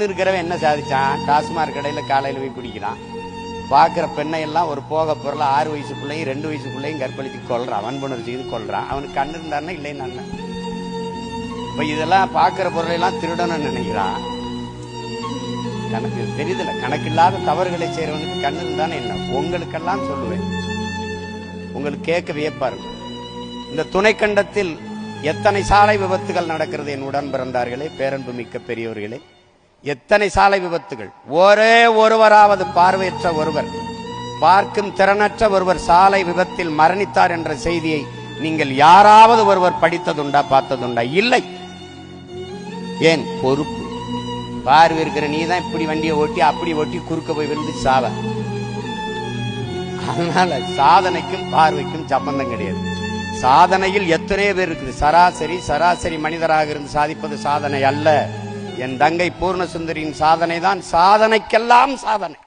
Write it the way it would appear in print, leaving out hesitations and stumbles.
இருக்கிறவன் என்ன சாதிச்சான்? டாஸ்மாக் கடையில காலையில போய் குடிக்கிறான். பாக்குற பெண்ணை எல்லாம் ஒரு போக பொருள் 6 வயசு பிள்ளையும் 2 வயசு பிள்ளையும் கற்பழித்து கொள்றான், வன்புணர்வு செய்து கொள்றான். அவனுக்கு கண்ணு இருந்தாருன்னா இல்லைன்னு. இப்ப இதெல்லாம் பாக்குற பொருளை எல்லாம் திருடணும்னு நினைக்கிறான். கணக்கு தெரியுதுல, கணக்கில்லாத தவறுகளை செய்யறவனுக்கு கண்ணு இருந்தானே என்ன. உங்களுக்கெல்லாம் சொல்லுவேன், உங்களுக்கு கேட்க வியப்பா இருக்கும். இந்த துணைக்கண்டத்தில் எத்தனை சாலை விபத்துகள் நடக்கிறது என் உடன் பிறந்தார்களே, பேரன்பு மிக்க பெரியோர்களே. எத்தனை சாலை விபத்துகள். ஒரே ஒருவராவது, பார்வையற்ற ஒருவர், பார்க்கும் திறனற்ற ஒருவர் சாலை விபத்தில் மரணித்தார் என்ற செய்தியை நீங்கள் யாராவது ஒருவர் படித்ததுண்டா, பார்த்ததுண்டா? இல்லை. ஏன்? பொறுப்பு. பார்வை இருக்கிற நீ தான் இப்படி வண்டியை ஓட்டி அப்படி ஓட்டி குறுக்க போய் விழுந்து சாவ. அதனால சாதனைக்கும் பார்வைக்கும் சம்பந்தம் கிடையாது. சாதனையில் எத்தனையோ பேர் இருக்குது. சராசரி மனிதராக இருந்து சாதிப்பது சாதனை அல்ல. என் தங்கை பூர்ணசுந்தரியின் சாதனை தான் சாதனைக்கெல்லாம் சாதனை.